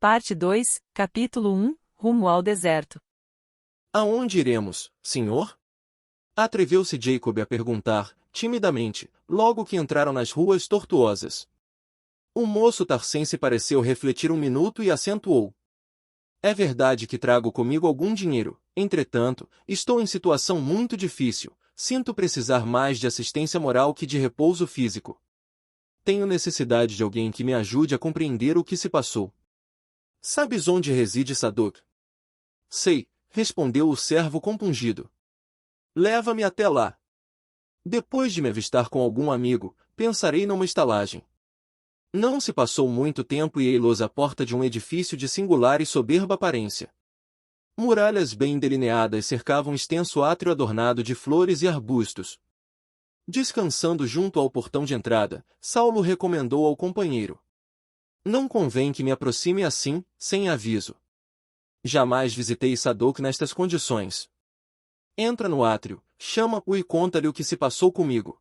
Parte 2, Capítulo 1, Rumo ao deserto. Aonde iremos, senhor? Atreveu-se Jacob a perguntar, timidamente, logo que entraram nas ruas tortuosas. O moço tarcense pareceu refletir um minuto e acentuou. É verdade que trago comigo algum dinheiro, entretanto, estou em situação muito difícil, sinto precisar mais de assistência moral que de repouso físico. Tenho necessidade de alguém que me ajude a compreender o que se passou. Sabes onde reside Sadok? Sei, respondeu o servo compungido. Leva-me até lá. Depois de me avistar com algum amigo, pensarei numa estalagem. Não se passou muito tempo e ei-los à porta de um edifício de singular e soberba aparência. Muralhas bem delineadas cercavam um extenso átrio adornado de flores e arbustos. Descansando junto ao portão de entrada, Saulo recomendou ao companheiro. Não convém que me aproxime assim, sem aviso. Jamais visitei Sadok nestas condições. Entra no átrio, chama-o e conta-lhe o que se passou comigo.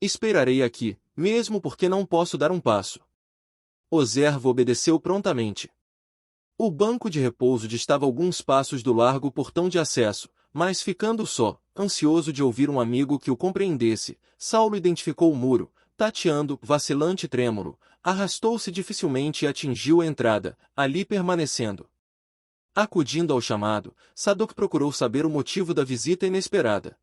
Esperarei aqui, mesmo porque não posso dar um passo. O servo obedeceu prontamente. O banco de repouso distava alguns passos do largo portão de acesso, mas ficando só, ansioso de ouvir um amigo que o compreendesse, Saulo identificou o muro, tateando, vacilante e trêmulo, arrastou-se dificilmente e atingiu a entrada, ali permanecendo. Acudindo ao chamado, Sadok procurou saber o motivo da visita inesperada.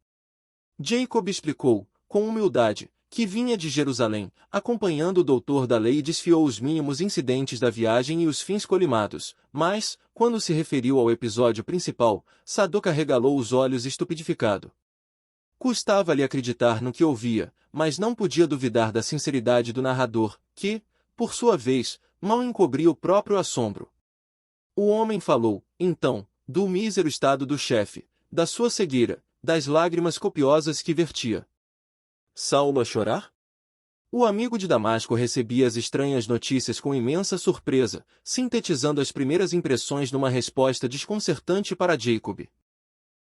Jacob explicou, com humildade, que vinha de Jerusalém, acompanhando o doutor da lei e desfiou os mínimos incidentes da viagem e os fins colimados, mas, quando se referiu ao episódio principal, Sadok arregalou os olhos estupidificado. Custava-lhe acreditar no que ouvia, mas não podia duvidar da sinceridade do narrador, que, por sua vez, mal encobria o próprio assombro. O homem falou, então, do mísero estado do chefe, da sua cegueira, das lágrimas copiosas que vertia. Saulo a chorar? O amigo de Damasco recebia as estranhas notícias com imensa surpresa, sintetizando as primeiras impressões numa resposta desconcertante para Jacob.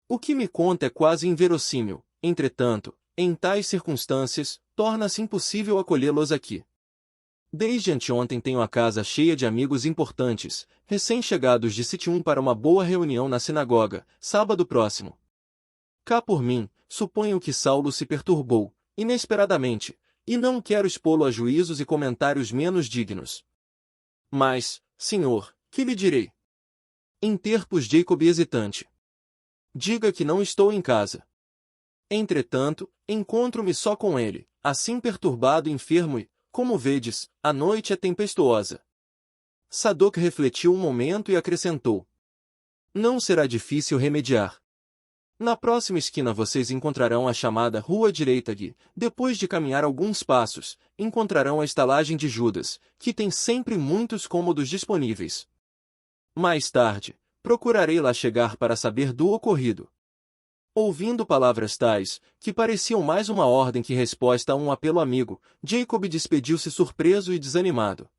O que me conta é quase inverossímil, entretanto, em tais circunstâncias, torna-se impossível acolhê-los aqui. Desde anteontem tenho a casa cheia de amigos importantes, recém-chegados de Sitium para uma boa reunião na sinagoga, sábado próximo. Cá por mim, suponho que Saulo se perturbou, inesperadamente, e não quero expô-lo a juízos e comentários menos dignos. Mas, senhor, que lhe direi? Interpôs Jacob hesitante. Diga que não estou em casa. Entretanto, encontro-me só com ele, assim perturbado e enfermo e, como vedes, a noite é tempestuosa. Sadok refletiu um momento e acrescentou. Não será difícil remediar. Na próxima esquina vocês encontrarão a chamada Rua Direita e, depois de caminhar alguns passos, encontrarão a estalagem de Judas, que tem sempre muitos cômodos disponíveis. Mais tarde, procurarei lá chegar para saber do ocorrido. Ouvindo palavras tais, que pareciam mais uma ordem que resposta a um apelo amigo, Jacob despediu-se surpreso e desanimado.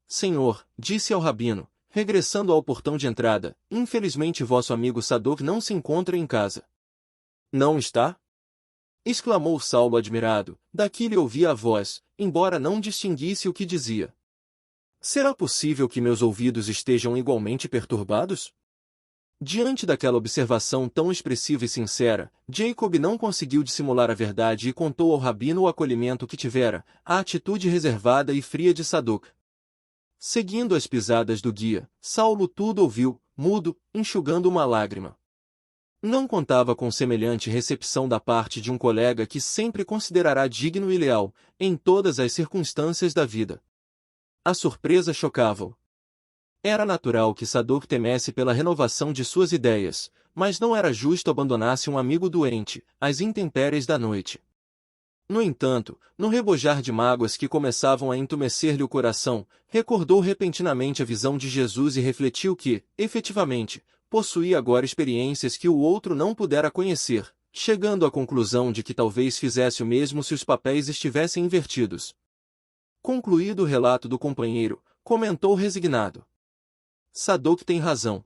Senhor, disse ao rabino, regressando ao portão de entrada, infelizmente vosso amigo Sadok não se encontra em casa. Não está? Exclamou Saulo admirado, daqui lhe ouvia a voz, embora não distinguisse o que dizia. Será possível que meus ouvidos estejam igualmente perturbados? Diante daquela observação tão expressiva e sincera, Jacob não conseguiu dissimular a verdade e contou ao rabino o acolhimento que tivera, a atitude reservada e fria de Sadok. Seguindo as pisadas do guia, Saulo tudo ouviu, mudo, enxugando uma lágrima. Não contava com semelhante recepção da parte de um colega que sempre considerará digno e leal, em todas as circunstâncias da vida. A surpresa chocava-o. Era natural que Sadok temesse pela renovação de suas ideias, mas não era justo abandonasse um amigo doente, às intempéries da noite. No entanto, no rebojar de mágoas que começavam a entumecer-lhe o coração, recordou repentinamente a visão de Jesus e refletiu que, efetivamente, possuía agora experiências que o outro não pudera conhecer, chegando à conclusão de que talvez fizesse o mesmo se os papéis estivessem invertidos. Concluído o relato do companheiro, comentou resignado. Sadok tem razão.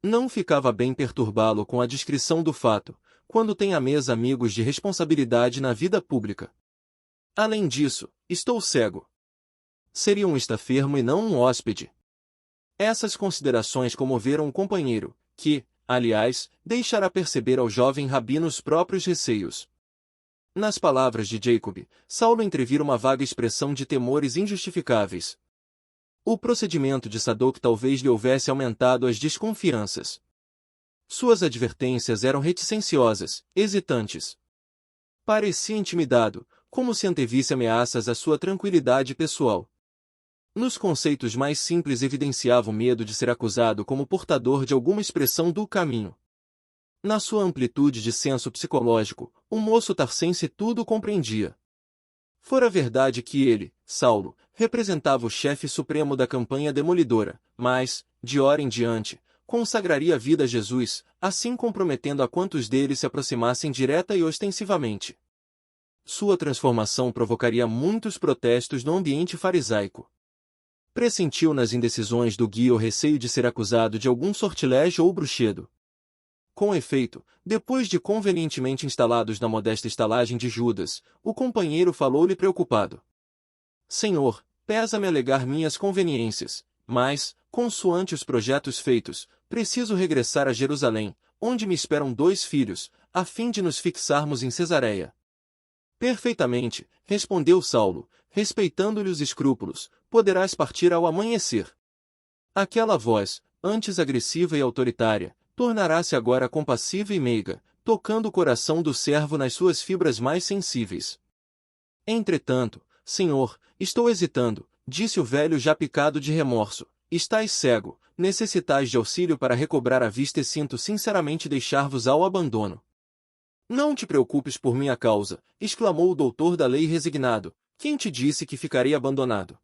Não ficava bem perturbá-lo com a descrição do fato, quando tem à mesa amigos de responsabilidade na vida pública. Além disso, estou cego. Seria um estafermo e não um hóspede. Essas considerações comoveram o companheiro, que, aliás, deixará perceber ao jovem rabino os próprios receios. Nas palavras de Jacob, Saulo entrevira uma vaga expressão de temores injustificáveis. O procedimento de Sadoc talvez lhe houvesse aumentado as desconfianças. Suas advertências eram reticenciosas, hesitantes. Parecia intimidado, como se antevisse ameaças à sua tranquilidade pessoal. Nos conceitos mais simples evidenciava o medo de ser acusado como portador de alguma expressão do caminho. Na sua amplitude de senso psicológico, o moço tarcense tudo compreendia. Fora verdade que ele, Saulo, representava o chefe supremo da campanha demolidora, mas, de hora em diante, consagraria a vida a Jesus, assim comprometendo a quantos dele se aproximassem direta e ostensivamente. Sua transformação provocaria muitos protestos no ambiente farisaico. Pressentiu nas indecisões do guia o receio de ser acusado de algum sortilégio ou bruxedo. Com efeito, depois de convenientemente instalados na modesta estalagem de Judas, o companheiro falou-lhe preocupado. Senhor, pesa-me alegar minhas conveniências, mas, consoante os projetos feitos, preciso regressar a Jerusalém, onde me esperam 2 filhos, a fim de nos fixarmos em Cesareia. Perfeitamente, respondeu Saulo, respeitando-lhe os escrúpulos, poderás partir ao amanhecer. Aquela voz, antes agressiva e autoritária, tornará-se agora compassiva e meiga, tocando o coração do servo nas suas fibras mais sensíveis. Entretanto, Senhor, estou hesitando, disse o velho já picado de remorso. Estais cego, necessitais de auxílio para recobrar a vista e sinto sinceramente deixar-vos ao abandono. Não te preocupes por minha causa, exclamou o doutor da lei resignado. Quem te disse que ficarei abandonado?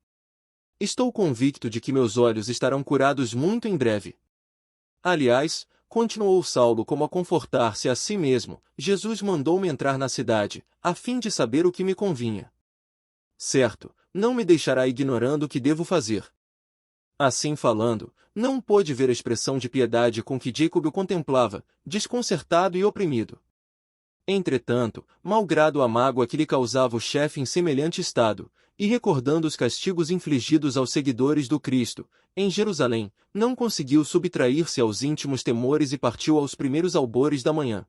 Estou convicto de que meus olhos estarão curados muito em breve. Aliás, continuou Saulo como a confortar-se a si mesmo, Jesus mandou-me entrar na cidade, a fim de saber o que me convinha. Certo, não me deixará ignorando o que devo fazer. Assim falando, não pôde ver a expressão de piedade com que Jacob o contemplava, desconcertado e oprimido. Entretanto, malgrado a mágoa que lhe causava o chefe em semelhante estado, e recordando os castigos infligidos aos seguidores do Cristo, em Jerusalém, não conseguiu subtrair-se aos íntimos temores e partiu aos primeiros albores da manhã.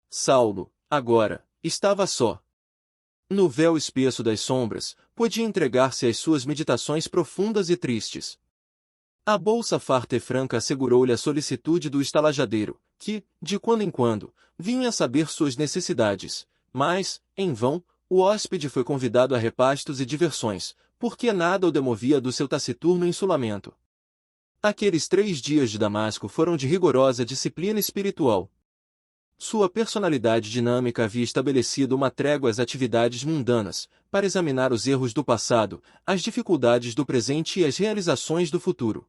Saulo, agora, estava só. No véu espesso das sombras, podia entregar-se às suas meditações profundas e tristes. A bolsa farta e franca assegurou-lhe a solicitude do estalajadeiro, que, de quando em quando, vinha a saber suas necessidades, mas, em vão, o hóspede foi convidado a repastos e diversões, porque nada o demovia do seu taciturno insulamento. Aqueles 3 dias de Damasco foram de rigorosa disciplina espiritual. Sua personalidade dinâmica havia estabelecido uma trégua às atividades mundanas, para examinar os erros do passado, as dificuldades do presente e as realizações do futuro.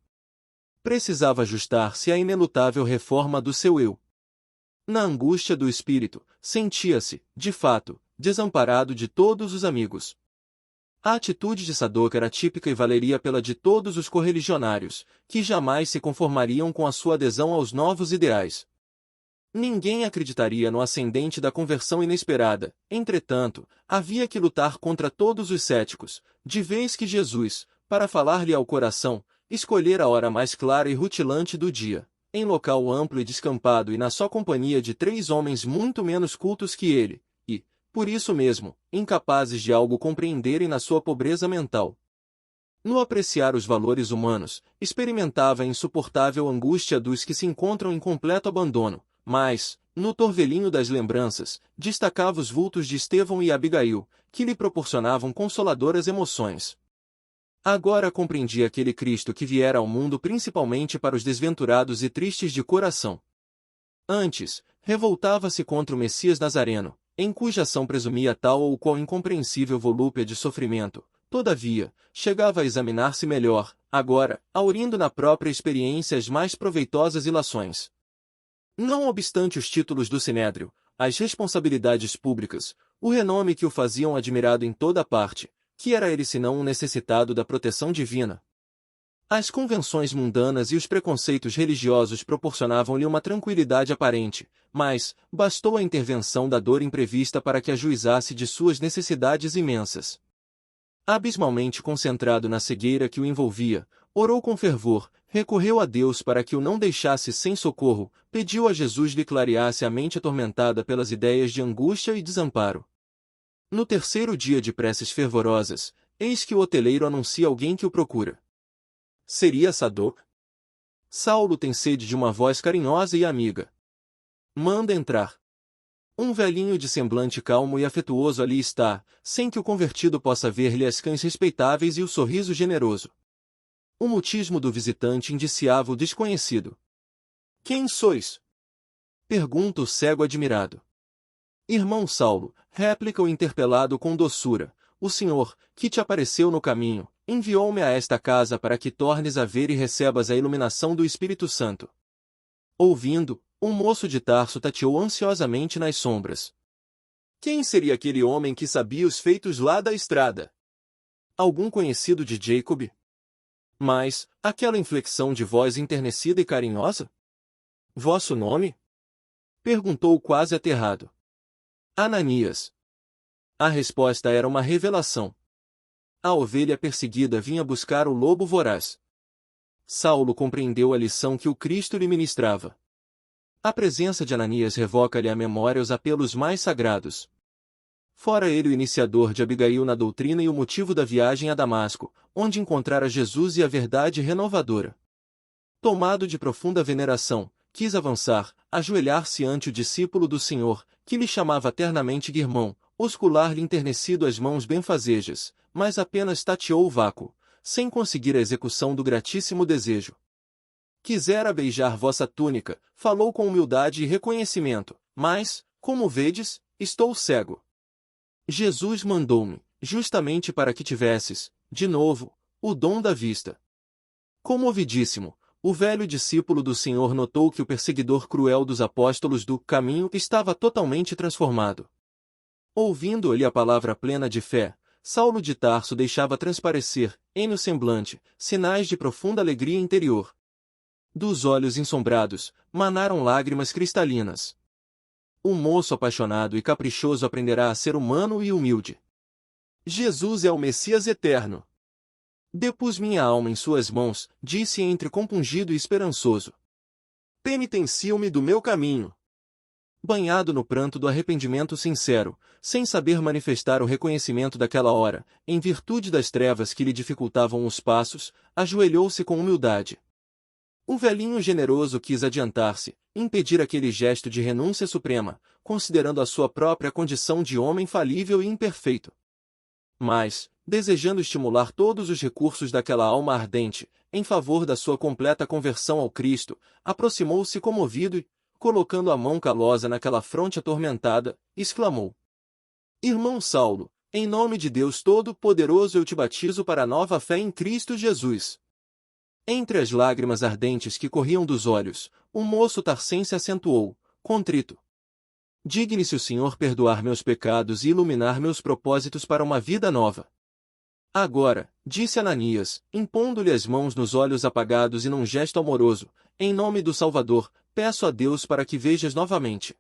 Precisava ajustar-se à inelutável reforma do seu eu. Na angústia do espírito, sentia-se, de fato, desamparado de todos os amigos. A atitude de Sadoc era típica e valeria pela de todos os correligionários, que jamais se conformariam com a sua adesão aos novos ideais. Ninguém acreditaria no ascendente da conversão inesperada, entretanto, havia que lutar contra todos os céticos, de vez que Jesus, para falar-lhe ao coração, escolhera a hora mais clara e rutilante do dia, em local amplo e descampado e na só companhia de 3 homens muito menos cultos que ele, e, por isso mesmo, incapazes de algo compreenderem na sua pobreza mental. No apreciar os valores humanos, experimentava a insuportável angústia dos que se encontram em completo abandono, mas, no torvelinho das lembranças, destacava os vultos de Estevão e Abigail, que lhe proporcionavam consoladoras emoções. Agora compreendia aquele Cristo que viera ao mundo principalmente para os desventurados e tristes de coração. Antes, revoltava-se contra o Messias Nazareno, em cuja ação presumia tal ou qual incompreensível volúpia de sofrimento. Todavia, chegava a examinar-se melhor, agora, aurindo na própria experiência as mais proveitosas ilações. Não obstante os títulos do Sinédrio, as responsabilidades públicas, o renome que o faziam admirado em toda parte, que era ele senão um necessitado da proteção divina? As convenções mundanas e os preconceitos religiosos proporcionavam-lhe uma tranquilidade aparente, mas bastou a intervenção da dor imprevista para que ajuizasse de suas necessidades imensas. Abismalmente concentrado na cegueira que o envolvia, Orou com fervor, recorreu a Deus para que o não deixasse sem socorro, pediu a Jesus lhe clareasse a mente atormentada pelas ideias de angústia e desamparo. No terceiro dia de preces fervorosas, eis que o hoteleiro anuncia alguém que o procura. Seria Sadoc? Saulo tem sede de uma voz carinhosa e amiga. Manda entrar. Um velhinho de semblante calmo e afetuoso ali está, sem que o convertido possa ver-lhe as cães respeitáveis e o sorriso generoso. O mutismo do visitante indiciava o desconhecido. Quem sois? Pergunta o cego admirado. Irmão Saulo, réplica o interpelado com doçura, o Senhor, que te apareceu no caminho, enviou-me a esta casa para que tornes a ver e recebas a iluminação do Espírito Santo. Ouvindo, um moço de Tarso tateou ansiosamente nas sombras. Quem seria aquele homem que sabia os feitos lá da estrada? Algum conhecido de Jacob? Mas, aquela inflexão de voz enternecida e carinhosa? Vosso nome? Perguntou quase aterrado. Ananias. A resposta era uma revelação. A ovelha perseguida vinha buscar o lobo voraz. Saulo compreendeu a lição que o Cristo lhe ministrava. A presença de Ananias revoca-lhe à memória os apelos mais sagrados. Fora ele o iniciador de Abigail na doutrina e o motivo da viagem a Damasco, onde encontrara Jesus e a verdade renovadora. Tomado de profunda veneração, quis avançar, ajoelhar-se ante o discípulo do Senhor, que lhe chamava ternamente irmão, oscular-lhe enternecido as mãos benfazejas, mas apenas tateou o vácuo, sem conseguir a execução do gratíssimo desejo. Quisera beijar vossa túnica, falou com humildade e reconhecimento, mas, como vedes, estou cego. Jesus mandou-me, justamente para que tivesses, de novo, o dom da vista. Comovidíssimo, o velho discípulo do Senhor notou que o perseguidor cruel dos apóstolos do caminho estava totalmente transformado. Ouvindo-lhe a palavra plena de fé, Saulo de Tarso deixava transparecer, em o semblante, sinais de profunda alegria interior. Dos olhos ensombrados, manaram lágrimas cristalinas. O moço apaixonado e caprichoso aprenderá a ser humano e humilde. Jesus é o Messias eterno. Depus minha alma em suas mãos, disse entre compungido e esperançoso. Penitenciam-me do meu caminho. Banhado no pranto do arrependimento sincero, sem saber manifestar o reconhecimento daquela hora, em virtude das trevas que lhe dificultavam os passos, ajoelhou-se com humildade. O velhinho generoso quis adiantar-se, impedir aquele gesto de renúncia suprema, considerando a sua própria condição de homem falível e imperfeito. Mas, desejando estimular todos os recursos daquela alma ardente, em favor da sua completa conversão ao Cristo, aproximou-se comovido e, colocando a mão calosa naquela fronte atormentada, exclamou: Irmão Saulo, em nome de Deus Todo-Poderoso eu te batizo para a nova fé em Cristo Jesus. Entre as lágrimas ardentes que corriam dos olhos, o moço tarsense acentuou, contrito: Digne-se o Senhor perdoar meus pecados e iluminar meus propósitos para uma vida nova. Agora, disse Ananias, impondo-lhe as mãos nos olhos apagados e num gesto amoroso, em nome do Salvador, peço a Deus para que vejas novamente.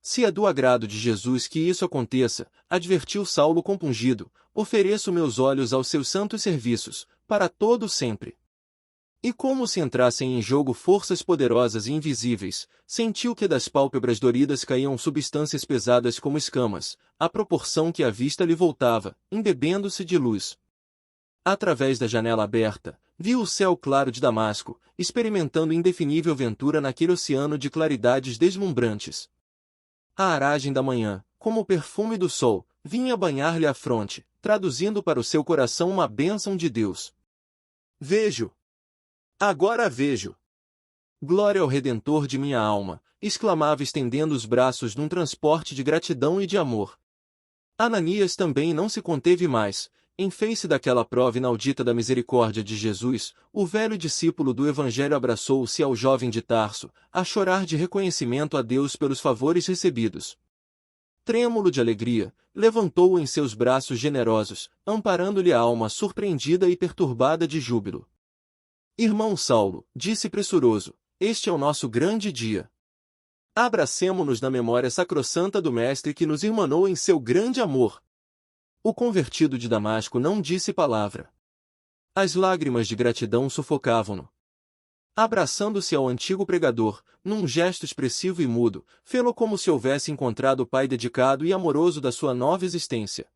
Se é do agrado de Jesus que isso aconteça, advertiu Saulo compungido, ofereço meus olhos aos seus santos serviços, para todo sempre. E como se entrassem em jogo forças poderosas e invisíveis, sentiu que das pálpebras doridas caíam substâncias pesadas como escamas, à proporção que a vista lhe voltava, embebendo-se de luz. Através da janela aberta, viu o céu claro de Damasco, experimentando indefinível ventura naquele oceano de claridades deslumbrantes. A aragem da manhã, como o perfume do sol, vinha banhar-lhe a fronte, traduzindo para o seu coração uma bênção de Deus. Vejo! Agora vejo! Glória ao Redentor de minha alma! Exclamava estendendo os braços num transporte de gratidão e de amor. Ananias também não se conteve mais. Em face daquela prova inaudita da misericórdia de Jesus, o velho discípulo do Evangelho abraçou-se ao jovem de Tarso, a chorar de reconhecimento a Deus pelos favores recebidos. Trêmulo de alegria, levantou-o em seus braços generosos, amparando-lhe a alma surpreendida e perturbada de júbilo. Irmão Saulo, disse pressuroso, este é o nosso grande dia. Abracemo-nos na memória sacrossanta do Mestre que nos irmanou em seu grande amor. O convertido de Damasco não disse palavra. As lágrimas de gratidão sufocavam-no. Abraçando-se ao antigo pregador, num gesto expressivo e mudo, fê-lo como se houvesse encontrado o pai dedicado e amoroso da sua nova existência.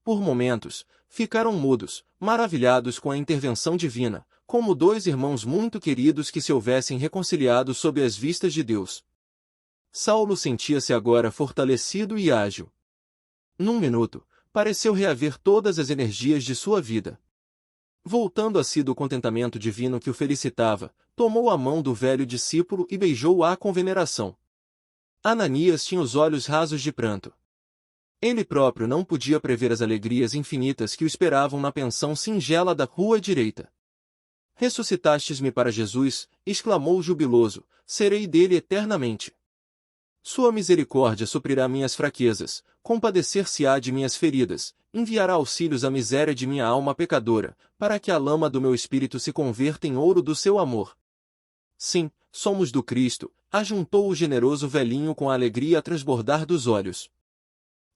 Por momentos, ficaram mudos, maravilhados com a intervenção divina, como dois irmãos muito queridos que se houvessem reconciliado sob as vistas de Deus. Saulo sentia-se agora fortalecido e ágil. Num minuto, pareceu reaver todas as energias de sua vida. Voltando a si do contentamento divino que o felicitava, tomou a mão do velho discípulo e beijou-a com veneração. Ananias tinha os olhos rasos de pranto. Ele próprio não podia prever as alegrias infinitas que o esperavam na pensão singela da rua direita. Ressuscitastes-me para Jesus, exclamou jubiloso, serei dele eternamente. Sua misericórdia suprirá minhas fraquezas, compadecer-se-á de minhas feridas, enviará auxílios à miséria de minha alma pecadora, para que a lama do meu espírito se converta em ouro do seu amor. Sim, somos do Cristo, ajuntou o generoso velhinho com a alegria a transbordar dos olhos.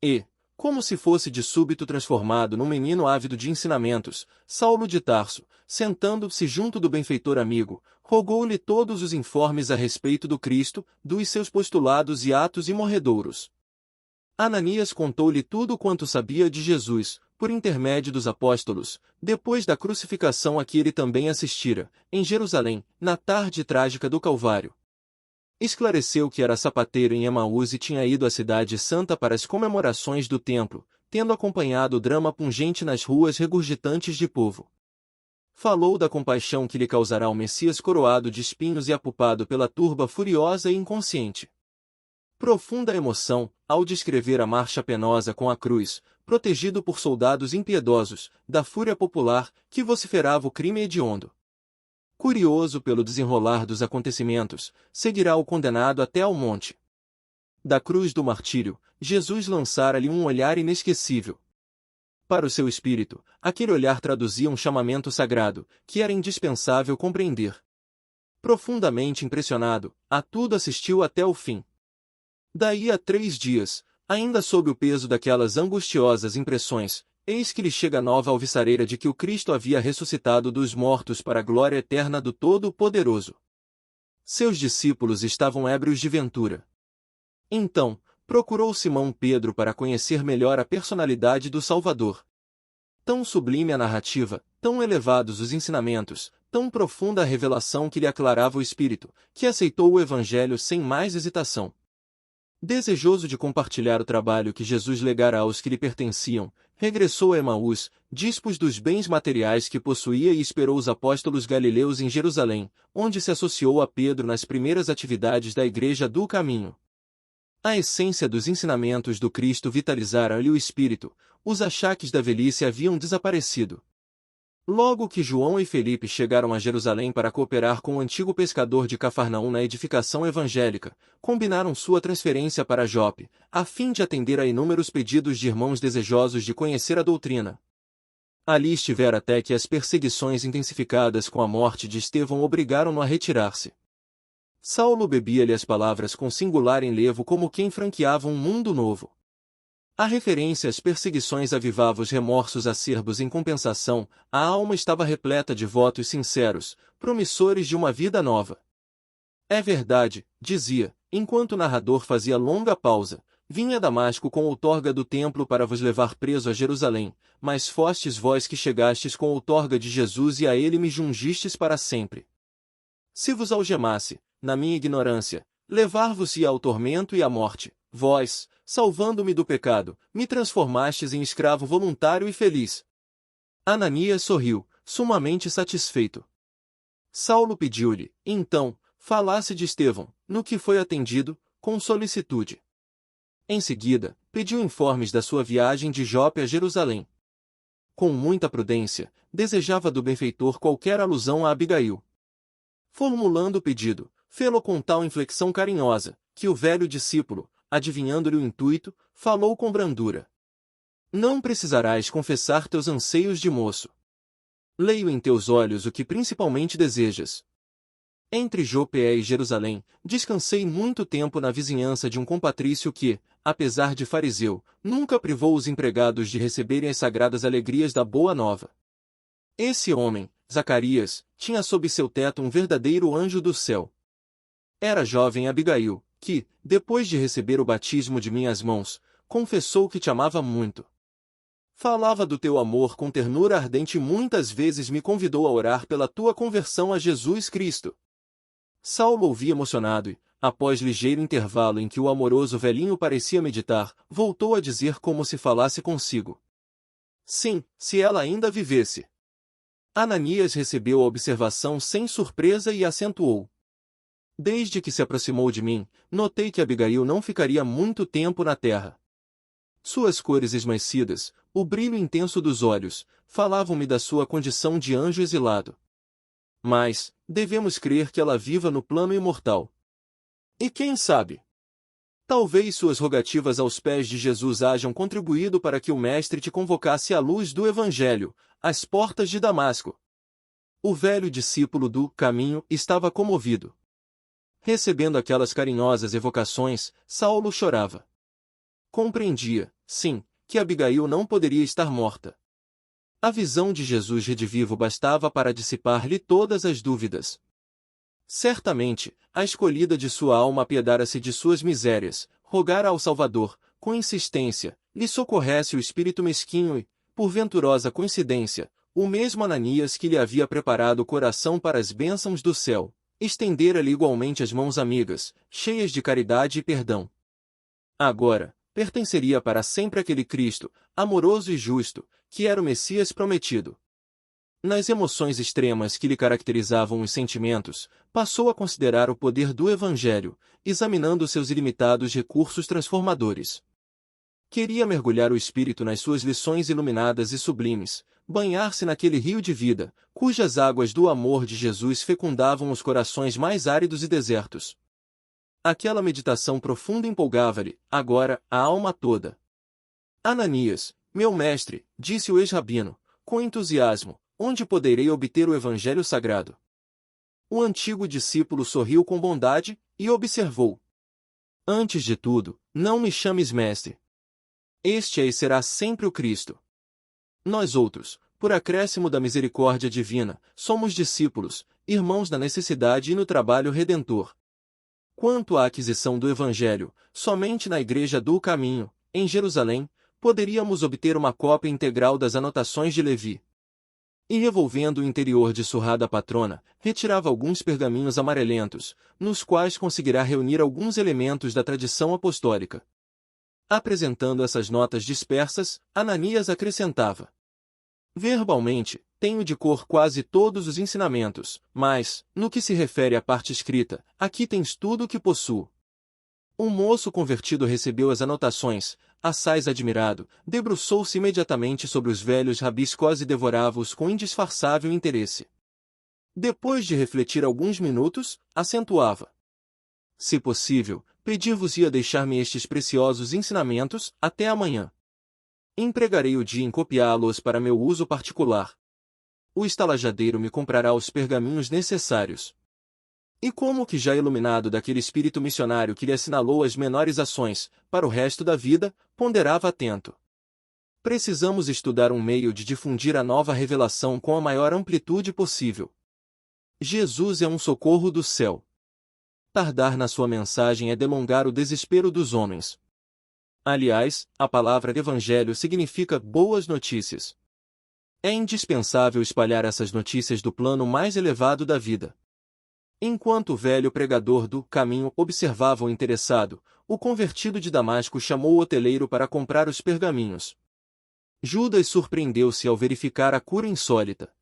E, como se fosse de súbito transformado num menino ávido de ensinamentos, Saulo de Tarso, sentando-se junto do benfeitor amigo, rogou-lhe todos os informes a respeito do Cristo, dos seus postulados e atos imorredouros. Ananias contou-lhe tudo quanto sabia de Jesus, por intermédio dos apóstolos, depois da crucificação a que ele também assistira, em Jerusalém, na tarde trágica do Calvário. Esclareceu que era sapateiro em Emaús e tinha ido à cidade santa para as comemorações do templo, tendo acompanhado o drama pungente nas ruas regurgitantes de povo. Falou da compaixão que lhe causará o Messias coroado de espinhos e apupado pela turba furiosa e inconsciente. Profunda emoção, ao descrever a marcha penosa com a cruz, protegido por soldados impiedosos, da fúria popular, que vociferava o crime hediondo. Curioso pelo desenrolar dos acontecimentos, seguirá o condenado até ao monte. Da cruz do martírio, Jesus lançara-lhe um olhar inesquecível. Para o seu espírito, aquele olhar traduzia um chamamento sagrado, que era indispensável compreender. Profundamente impressionado, a tudo assistiu até o fim. Daí a 3 dias, ainda sob o peso daquelas angustiosas impressões, eis que lhe chega a nova alvissareira de que o Cristo havia ressuscitado dos mortos para a glória eterna do Todo-Poderoso. Seus discípulos estavam ébrios de ventura. Então, procurou Simão Pedro para conhecer melhor a personalidade do Salvador. Tão sublime a narrativa, tão elevados os ensinamentos, tão profunda a revelação que lhe aclarava o espírito, que aceitou o Evangelho sem mais hesitação. Desejoso de compartilhar o trabalho que Jesus legara aos que lhe pertenciam, regressou a Emaús, dispôs dos bens materiais que possuía e esperou os apóstolos galileus em Jerusalém, onde se associou a Pedro nas primeiras atividades da Igreja do Caminho. A essência dos ensinamentos do Cristo vitalizara-lhe o espírito, os achaques da velhice haviam desaparecido. Logo que João e Felipe chegaram a Jerusalém para cooperar com o antigo pescador de Cafarnaum na edificação evangélica, combinaram sua transferência para Jope, a fim de atender a inúmeros pedidos de irmãos desejosos de conhecer a doutrina. Ali estivera até que as perseguições intensificadas com a morte de Estevão obrigaram-no a retirar-se. Saulo bebia-lhe as palavras com singular enlevo como quem franqueava um mundo novo. A referência às perseguições avivava os remorsos acerbos em compensação, a alma estava repleta de votos sinceros, promissores de uma vida nova. É verdade, dizia, enquanto o narrador fazia longa pausa, vim a Damasco com outorga do templo para vos levar preso a Jerusalém, mas fostes vós que chegastes com outorga de Jesus e a ele me jungistes para sempre. Se vos algemasse, na minha ignorância, levar-vos-ia ao tormento e à morte, vós, salvando-me do pecado, me transformastes em escravo voluntário e feliz. Ananias sorriu, sumamente satisfeito. Saulo pediu-lhe, então, falasse de Estevão, no que foi atendido, com solicitude. Em seguida, pediu informes da sua viagem de Jope a Jerusalém. Com muita prudência, desejava do benfeitor qualquer alusão a Abigail. Formulando o pedido, fê-lo com tal inflexão carinhosa, que o velho discípulo, adivinhando-lhe o intuito, falou com brandura. Não precisarás confessar teus anseios de moço. Leio em teus olhos o que principalmente desejas. Entre Jope e Jerusalém, descansei muito tempo na vizinhança de um compatrício que, apesar de fariseu, nunca privou os empregados de receberem as sagradas alegrias da Boa Nova. Esse homem, Zacarias, tinha sob seu teto um verdadeiro anjo do céu. Era a jovem Abigail, que, depois de receber o batismo de minhas mãos, confessou que te amava muito. Falava do teu amor com ternura ardente e muitas vezes me convidou a orar pela tua conversão a Jesus Cristo. Saulo ouvia emocionado e, após ligeiro intervalo em que o amoroso velhinho parecia meditar, voltou a dizer como se falasse consigo. Sim, se ela ainda vivesse. Ananias recebeu a observação sem surpresa e acentuou. Desde que se aproximou de mim, notei que Abigail não ficaria muito tempo na terra. Suas cores esmaecidas, o brilho intenso dos olhos, falavam-me da sua condição de anjo exilado. Mas, devemos crer que ela viva no plano imortal. E quem sabe? Talvez suas rogativas aos pés de Jesus hajam contribuído para que o Mestre te convocasse à luz do Evangelho, às portas de Damasco. O velho discípulo do caminho estava comovido. Recebendo aquelas carinhosas evocações, Saulo chorava. Compreendia, sim, que Abigail não poderia estar morta. A visão de Jesus redivivo bastava para dissipar-lhe todas as dúvidas. Certamente, a escolhida de sua alma apiedara-se de suas misérias, rogara ao Salvador, com insistência, lhe socorresse o espírito mesquinho e, por venturosa coincidência, o mesmo Ananias que lhe havia preparado o coração para as bênçãos do céu, estendera-lhe igualmente as mãos amigas, cheias de caridade e perdão. Agora, pertenceria para sempre àquele Cristo, amoroso e justo, que era o Messias prometido. Nas emoções extremas que lhe caracterizavam os sentimentos, passou a considerar o poder do Evangelho, examinando seus ilimitados recursos transformadores. Queria mergulhar o espírito nas suas lições iluminadas e sublimes, banhar-se naquele rio de vida, cujas águas do amor de Jesus fecundavam os corações mais áridos e desertos. Aquela meditação profunda empolgava-lhe, agora, a alma toda. Ananias, meu mestre, disse o ex-rabino, com entusiasmo, onde poderei obter o Evangelho Sagrado? O antigo discípulo sorriu com bondade, e observou. Antes de tudo, não me chames mestre. Este é e será sempre o Cristo. Nós outros, por acréscimo da misericórdia divina, somos discípulos, irmãos na necessidade e no trabalho redentor. Quanto à aquisição do Evangelho, somente na Igreja do Caminho, em Jerusalém, poderíamos obter uma cópia integral das anotações de Levi. E revolvendo o interior de surrada patrona, retirava alguns pergaminhos amarelentos, nos quais conseguirá reunir alguns elementos da tradição apostólica. Apresentando essas notas dispersas, Ananias acrescentava. Verbalmente, tenho de cor quase todos os ensinamentos, mas, no que se refere à parte escrita, aqui tens tudo o que possuo. Um moço convertido recebeu as anotações, assaz admirado, debruçou-se imediatamente sobre os velhos rabis e devorava-os com indisfarçável interesse. Depois de refletir alguns minutos, acentuava. Se possível, pedir-vos-ia deixar-me estes preciosos ensinamentos, até amanhã. Empregarei o dia em copiá-los para meu uso particular. O estalajadeiro me comprará os pergaminhos necessários. E como que já iluminado daquele espírito missionário que lhe assinalou as menores ações, para o resto da vida, ponderava atento. Precisamos estudar um meio de difundir a nova revelação com a maior amplitude possível. Jesus é um socorro do céu. Tardar na sua mensagem é delongar o desespero dos homens. Aliás, a palavra evangelho significa boas notícias. É indispensável espalhar essas notícias do plano mais elevado da vida. Enquanto o velho pregador do caminho observava o interessado, o convertido de Damasco chamou o hoteleiro para comprar os pergaminhos. Judas surpreendeu-se ao verificar a cura insólita.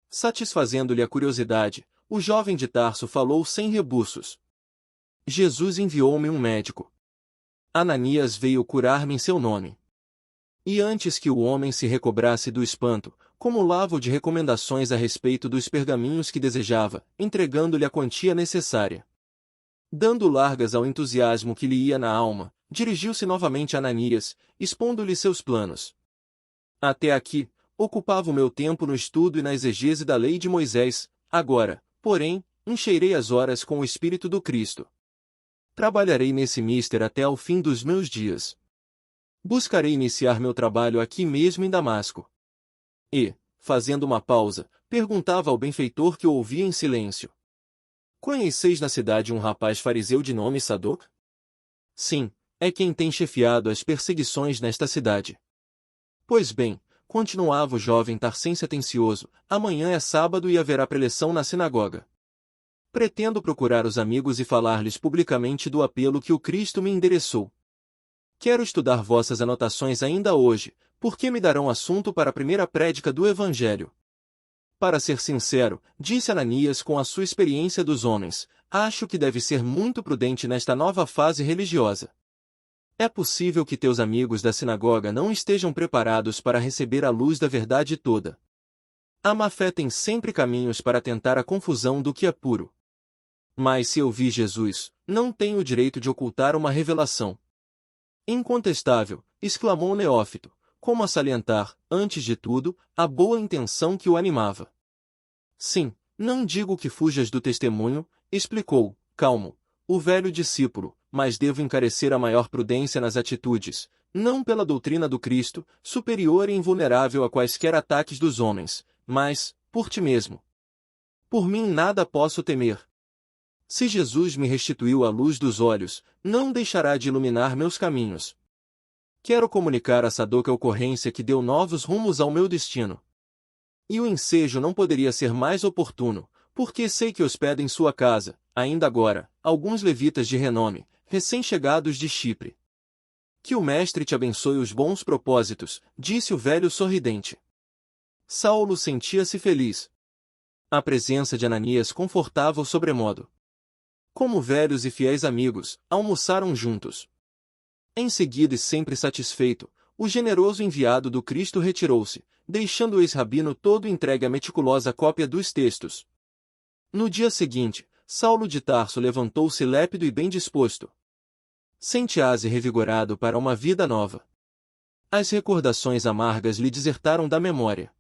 Satisfazendo-lhe a curiosidade, o jovem de Tarso falou sem rebuços. Jesus enviou-me um médico. Ananias veio curar-me em seu nome. E antes que o homem se recobrasse do espanto, cumulava de recomendações a respeito dos pergaminhos que desejava, entregando-lhe a quantia necessária. Dando largas ao entusiasmo que lhe ia na alma, dirigiu-se novamente a Ananias, expondo-lhe seus planos. Até aqui, ocupava o meu tempo no estudo e na exegese da lei de Moisés, agora, porém, encherei as horas com o Espírito do Cristo. Trabalharei nesse mister até ao fim dos meus dias. Buscarei iniciar meu trabalho aqui mesmo em Damasco. E, fazendo uma pausa, perguntava ao benfeitor que o ouvia em silêncio. Conheceis na cidade um rapaz fariseu de nome Sadoc? Sim, é quem tem chefiado as perseguições nesta cidade. Pois bem, continuava o jovem tarcense atencioso, amanhã é sábado e haverá preleção na sinagoga. Pretendo procurar os amigos e falar-lhes publicamente do apelo que o Cristo me endereçou. Quero estudar vossas anotações ainda hoje, porque me darão assunto para a primeira prédica do Evangelho. Para ser sincero, disse Ananias com a sua experiência dos homens, acho que deve ser muito prudente nesta nova fase religiosa. É possível que teus amigos da sinagoga não estejam preparados para receber a luz da verdade toda. A má-fé tem sempre caminhos para tentar a confusão do que é puro. Mas se eu vi Jesus, não tenho o direito de ocultar uma revelação. Incontestável, exclamou o neófito, como a salientar, antes de tudo, a boa intenção que o animava. Sim, não digo que fujas do testemunho, explicou, calmo, o velho discípulo, mas devo encarecer a maior prudência nas atitudes, não pela doutrina do Cristo, superior e invulnerável a quaisquer ataques dos homens, mas, por ti mesmo. Por mim nada posso temer. Se Jesus me restituiu a luz dos olhos, não deixará de iluminar meus caminhos. Quero comunicar a Sadoc a ocorrência que deu novos rumos ao meu destino. E o ensejo não poderia ser mais oportuno, porque sei que hospeda em sua casa, ainda agora, alguns levitas de renome, recém-chegados de Chipre. Que o mestre te abençoe os bons propósitos, disse o velho sorridente. Saulo sentia-se feliz. A presença de Ananias confortava-o sobremodo. Como velhos e fiéis amigos, almoçaram juntos. Em seguida e sempre satisfeito, o generoso enviado do Cristo retirou-se, deixando o ex-rabino todo entregue à meticulosa cópia dos textos. No dia seguinte, Saulo de Tarso levantou-se lépido e bem disposto. Sente-se revigorado para uma vida nova. As recordações amargas lhe desertaram da memória.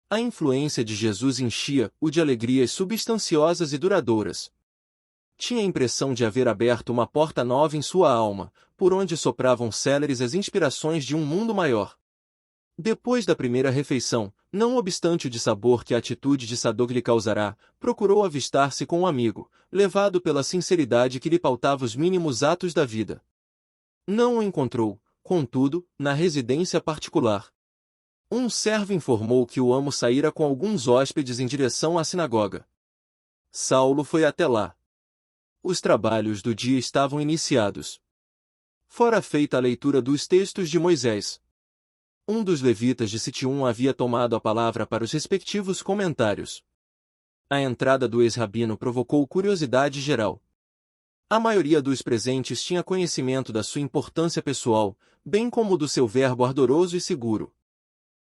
A influência de Jesus enchia-o de alegrias substanciosas e duradouras. Tinha a impressão de haver aberto uma porta nova em sua alma, por onde sopravam céleres as inspirações de um mundo maior. Depois da primeira refeição, não obstante o dissabor que a atitude de Sadoc lhe causará, procurou avistar-se com um amigo, levado pela sinceridade que lhe pautava os mínimos atos da vida. Não o encontrou, contudo, na residência particular. Um servo informou que o amo saíra com alguns hóspedes em direção à sinagoga. Saulo foi até lá. Os trabalhos do dia estavam iniciados. Fora feita a leitura dos textos de Moisés. Um dos levitas de Sitium havia tomado a palavra para os respectivos comentários. A entrada do ex-rabino provocou curiosidade geral. A maioria dos presentes tinha conhecimento da sua importância pessoal, bem como do seu verbo ardoroso e seguro.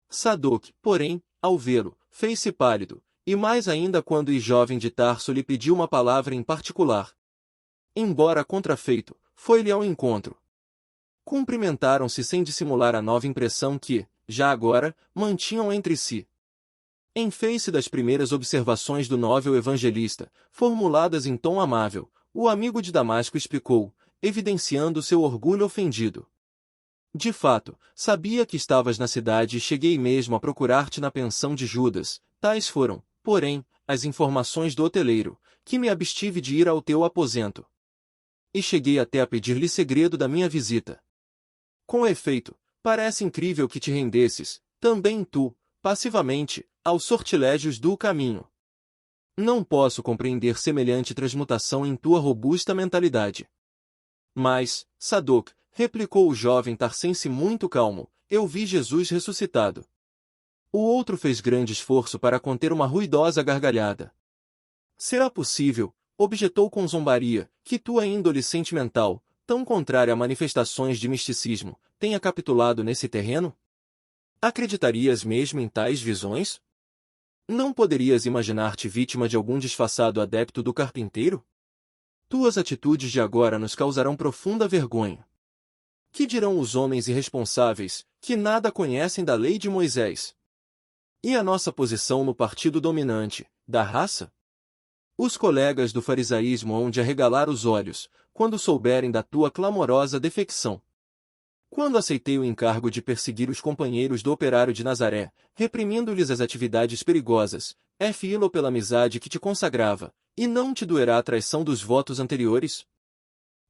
Sadoc, porém, ao vê-lo, fez-se pálido, e mais ainda quando o jovem de Tarso lhe pediu uma palavra em particular. Embora contrafeito, foi-lhe ao encontro. Cumprimentaram-se sem dissimular a nova impressão que, já agora, mantinham entre si. Em face das primeiras observações do novel evangelista, formuladas em tom amável, o amigo de Damasco explicou, evidenciando seu orgulho ofendido. De fato, sabia que estavas na cidade e cheguei mesmo a procurar-te na pensão de Judas. Tais foram, porém, as informações do hoteleiro, que me abstive de ir ao teu aposento. E cheguei até a pedir-lhe segredo da minha visita. Com efeito, parece incrível que te rendesses, também tu, passivamente, aos sortilégios do caminho. Não posso compreender semelhante transmutação em tua robusta mentalidade. Mas, Sadoc, replicou o jovem tarcense muito calmo, eu vi Jesus ressuscitado. O outro fez grande esforço para conter uma ruidosa gargalhada. Será possível, objetou com zombaria, que tua índole sentimental, tão contrária a manifestações de misticismo, tenha capitulado nesse terreno? Acreditarias mesmo em tais visões? Não poderias imaginar-te vítima de algum disfarçado adepto do carpinteiro? Tuas atitudes de agora nos causarão profunda vergonha. Que dirão os homens irresponsáveis, que nada conhecem da lei de Moisés? E a nossa posição no partido dominante, da raça? Os colegas do farisaísmo hão de arregalar os olhos, quando souberem da tua clamorosa defecção. Quando aceitei o encargo de perseguir os companheiros do Operário de Nazaré, reprimindo-lhes as atividades perigosas, é filo pela amizade que te consagrava, e não te doerá a traição dos votos anteriores?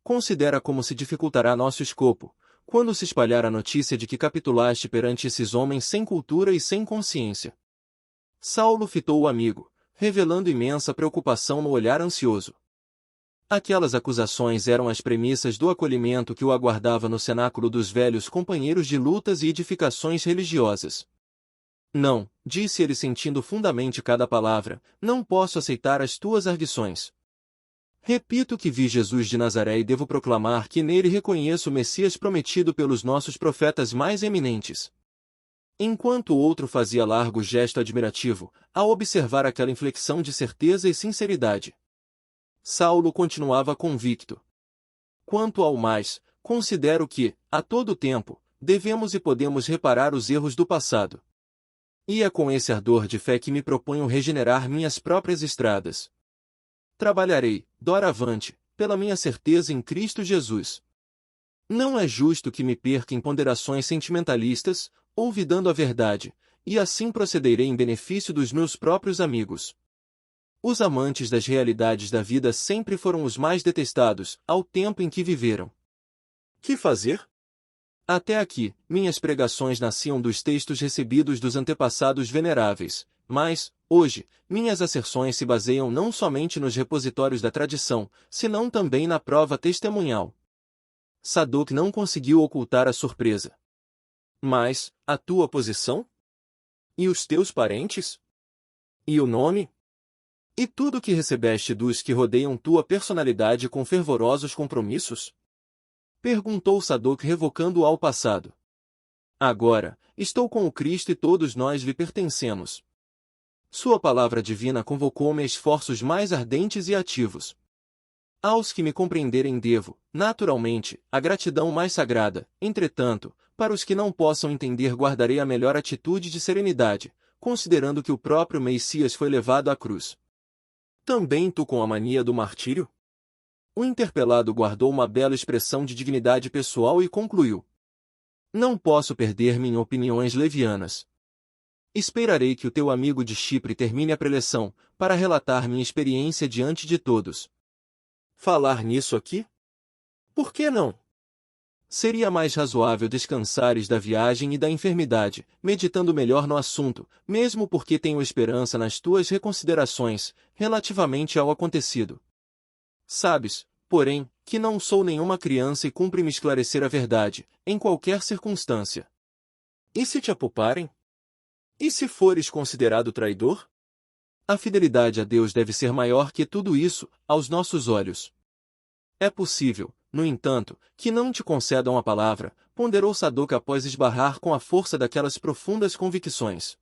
Considera como se dificultará nosso escopo, quando se espalhar a notícia de que capitulaste perante esses homens sem cultura e sem consciência. Saulo fitou o amigo, revelando imensa preocupação no olhar ansioso. Aquelas acusações eram as premissas do acolhimento que o aguardava no cenáculo dos velhos companheiros de lutas e edificações religiosas. Não, disse ele sentindo fundamente cada palavra, não posso aceitar as tuas arguições. Repito que vi Jesus de Nazaré e devo proclamar que nele reconheço o Messias prometido pelos nossos profetas mais eminentes. Enquanto o outro fazia largo gesto admirativo, ao observar aquela inflexão de certeza e sinceridade, Saulo continuava convicto. Quanto ao mais, considero que, a todo tempo, devemos e podemos reparar os erros do passado. E é com esse ardor de fé que me proponho regenerar minhas próprias estradas. Trabalharei, doravante, pela minha certeza em Cristo Jesus. Não é justo que me perca em ponderações sentimentalistas, olvidando a verdade, e assim procederei em benefício dos meus próprios amigos. Os amantes das realidades da vida sempre foram os mais detestados, ao tempo em que viveram. Que fazer? Até aqui, minhas pregações nasciam dos textos recebidos dos antepassados veneráveis, mas, hoje, minhas asserções se baseiam não somente nos repositórios da tradição, senão também na prova testemunhal. Sadoc não conseguiu ocultar a surpresa. Mas, a tua posição? E os teus parentes? E o nome? E tudo que recebeste dos que rodeiam tua personalidade com fervorosos compromissos? Perguntou Sadoc revocando ao passado. Agora, estou com o Cristo e todos nós lhe pertencemos. Sua palavra divina convocou-me a esforços mais ardentes e ativos. Aos que me compreenderem devo, naturalmente, a gratidão mais sagrada, entretanto, para os que não possam entender guardarei a melhor atitude de serenidade, considerando que o próprio Messias foi levado à cruz. Também tu com a mania do martírio? O interpelado guardou uma bela expressão de dignidade pessoal e concluiu. Não posso perder-me em opiniões levianas. Esperarei que o teu amigo de Chipre termine a preleção, para relatar minha experiência diante de todos. Falar nisso aqui? Por que não? Seria mais razoável descansares da viagem e da enfermidade, meditando melhor no assunto, mesmo porque tenho esperança nas tuas reconsiderações, relativamente ao acontecido. Sabes, porém, que não sou nenhuma criança e cumpre-me esclarecer a verdade, em qualquer circunstância. E se te apouparem? E se fores considerado traidor? A fidelidade a Deus deve ser maior que tudo isso, aos nossos olhos. É possível, no entanto, que não te concedam a palavra, ponderou Sadoc após esbarrar com a força daquelas profundas convicções.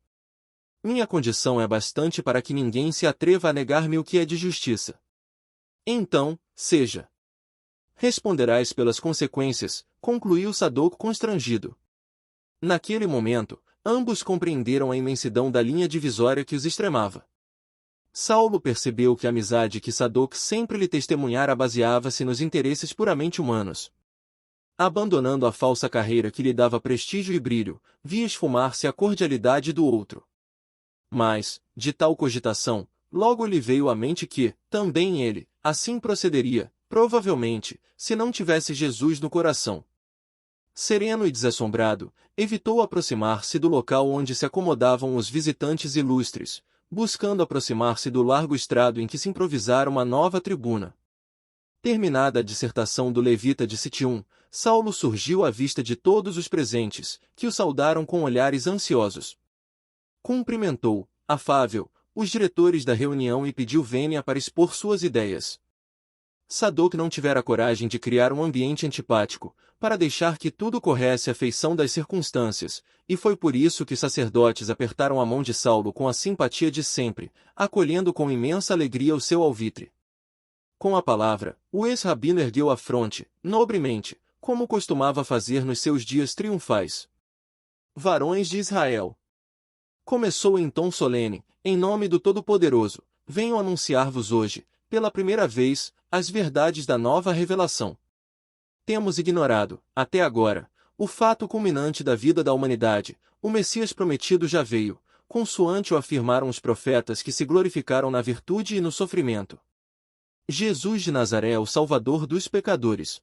Minha condição é bastante para que ninguém se atreva a negar-me o que é de justiça. Então, seja. Responderás pelas consequências, concluiu Sadoc constrangido. Naquele momento, ambos compreenderam a imensidão da linha divisória que os extremava. Saulo percebeu que a amizade que Sadoc sempre lhe testemunhara baseava-se nos interesses puramente humanos. Abandonando a falsa carreira que lhe dava prestígio e brilho, via esfumar-se a cordialidade do outro. Mas, de tal cogitação, logo lhe veio à mente que, também ele, assim procederia, provavelmente, se não tivesse Jesus no coração. Sereno e desassombrado, evitou aproximar-se do local onde se acomodavam os visitantes ilustres, buscando aproximar-se do largo estrado em que se improvisara uma nova tribuna. Terminada a dissertação do levita de Citium, Saulo surgiu à vista de todos os presentes, que o saudaram com olhares ansiosos. Cumprimentou, afável, os diretores da reunião e pediu vênia para expor suas ideias. Sadoc não tivera coragem de criar um ambiente antipático, para deixar que tudo corresse à feição das circunstâncias, e foi por isso que os sacerdotes apertaram a mão de Saulo com a simpatia de sempre, acolhendo com imensa alegria o seu alvitre. Com a palavra, o ex-rabino ergueu a fronte, nobremente, como costumava fazer nos seus dias triunfais. Varões de Israel. Começou em tom solene, em nome do Todo-Poderoso, venho anunciar-vos hoje, pela primeira vez, as verdades da nova revelação. Temos ignorado, até agora, o fato culminante da vida da humanidade, o Messias prometido já veio, consoante o afirmaram os profetas que se glorificaram na virtude e no sofrimento. Jesus de Nazaré é o Salvador dos pecadores.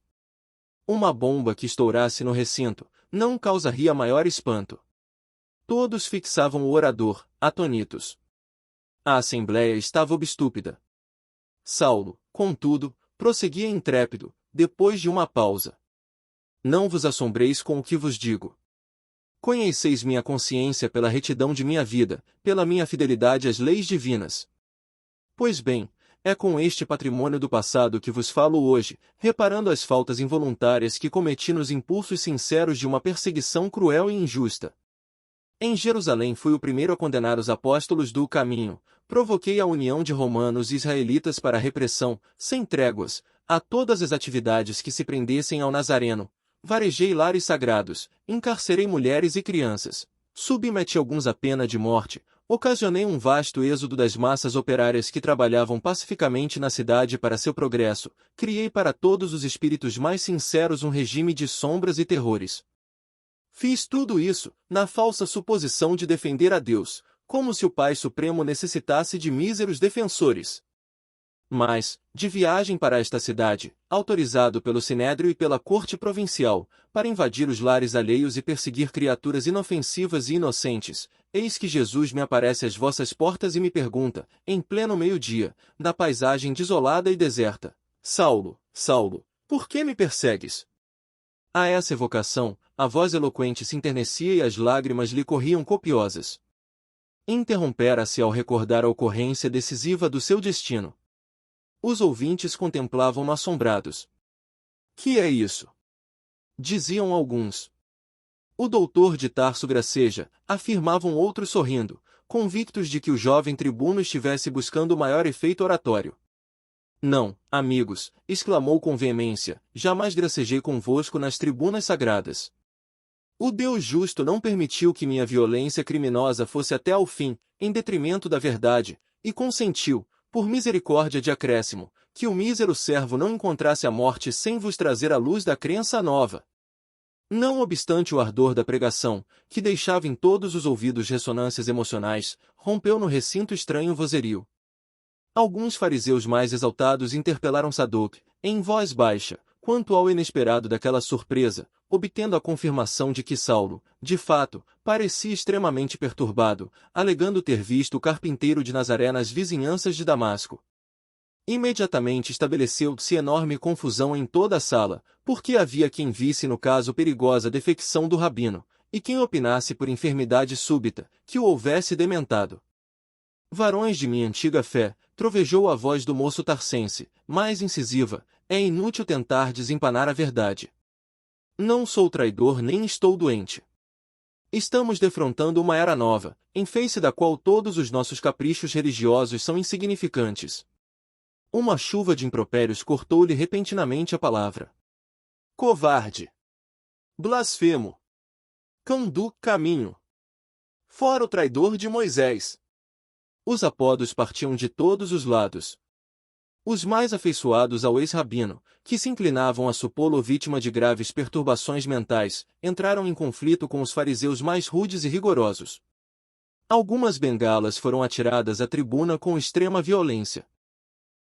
Uma bomba que estourasse no recinto não causaria maior espanto. Todos fixavam o orador, atônitos. A assembleia estava obstúpida. Saulo, contudo, prosseguia intrépido, depois de uma pausa. Não vos assombreis com o que vos digo. Conheceis minha consciência pela retidão de minha vida, pela minha fidelidade às leis divinas. Pois bem, é com este patrimônio do passado que vos falo hoje, reparando as faltas involuntárias que cometi nos impulsos sinceros de uma perseguição cruel e injusta. Em Jerusalém fui o primeiro a condenar os apóstolos do caminho, provoquei a união de romanos e israelitas para a repressão, sem tréguas, a todas as atividades que se prendessem ao Nazareno, varejei lares sagrados, encarcerei mulheres e crianças, submeti alguns à pena de morte, ocasionei um vasto êxodo das massas operárias que trabalhavam pacificamente na cidade para seu progresso, criei para todos os espíritos mais sinceros um regime de sombras e terrores. Fiz tudo isso, na falsa suposição de defender a Deus, como se o Pai Supremo necessitasse de míseros defensores. Mas, de viagem para esta cidade, autorizado pelo Sinédrio e pela corte provincial, para invadir os lares alheios e perseguir criaturas inofensivas e inocentes, eis que Jesus me aparece às vossas portas e me pergunta, em pleno meio-dia, na paisagem desolada e deserta: Saulo, Saulo, por que me persegues? A essa evocação, a voz eloquente se enternecia e as lágrimas lhe corriam copiosas. Interrompera-se ao recordar a ocorrência decisiva do seu destino. Os ouvintes contemplavam-no assombrados. Que é isso? Diziam alguns. O doutor de Tarso graceja, afirmavam outros sorrindo, convictos de que o jovem tribuno estivesse buscando maior efeito oratório. Não, amigos, exclamou com veemência, jamais gracejei convosco nas tribunas sagradas. O Deus justo não permitiu que minha violência criminosa fosse até ao fim, em detrimento da verdade, e consentiu, por misericórdia de acréscimo, que o mísero servo não encontrasse a morte sem vos trazer a luz da crença nova. Não obstante o ardor da pregação, que deixava em todos os ouvidos ressonâncias emocionais, rompeu no recinto estranho vozerio. Alguns fariseus mais exaltados interpelaram Sadoc, em voz baixa, quanto ao inesperado daquela surpresa, obtendo a confirmação de que Saulo, de fato, parecia extremamente perturbado, alegando ter visto o carpinteiro de Nazaré nas vizinhanças de Damasco. Imediatamente estabeleceu-se enorme confusão em toda a sala, porque havia quem visse no caso perigosa defecção do rabino, e quem opinasse por enfermidade súbita, que o houvesse dementado. Varões de minha antiga fé, trovejou a voz do moço tarcense, mais incisiva, é inútil tentar desempanar a verdade. Não sou traidor nem estou doente. Estamos defrontando uma era nova, em face da qual todos os nossos caprichos religiosos são insignificantes. Uma chuva de impropérios cortou-lhe repentinamente a palavra. Covarde! Blasfemo! Cão do caminho! Fora o traidor de Moisés! Os apodos partiam de todos os lados. Os mais afeiçoados ao ex-rabino, que se inclinavam a supô-lo vítima de graves perturbações mentais, entraram em conflito com os fariseus mais rudes e rigorosos. Algumas bengalas foram atiradas à tribuna com extrema violência.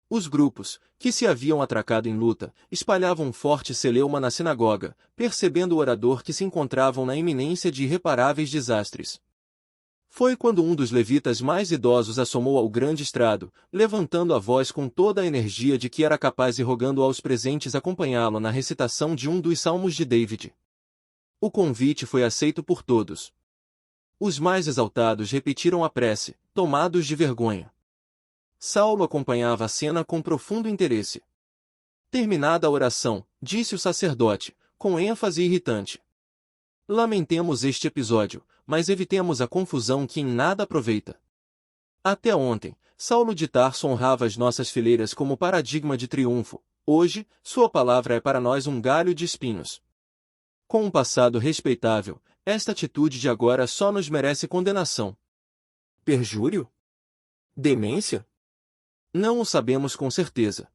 Os grupos, que se haviam atracado em luta, espalhavam um forte celeuma na sinagoga, percebendo o orador que se encontravam na iminência de irreparáveis desastres. Foi quando um dos levitas mais idosos assomou ao grande estrado, levantando a voz com toda a energia de que era capaz e rogando aos presentes acompanhá-lo na recitação de um dos salmos de David. O convite foi aceito por todos. Os mais exaltados repetiram a prece, tomados de vergonha. Saulo acompanhava a cena com profundo interesse. Terminada a oração, disse o sacerdote, com ênfase irritante: lamentemos este episódio, mas evitemos a confusão que em nada aproveita. Até ontem, Saulo de Tarso honrava as nossas fileiras como paradigma de triunfo. Hoje, sua palavra é para nós um galho de espinhos. Com um passado respeitável, esta atitude de agora só nos merece condenação. Perjúrio? Demência? Não o sabemos com certeza.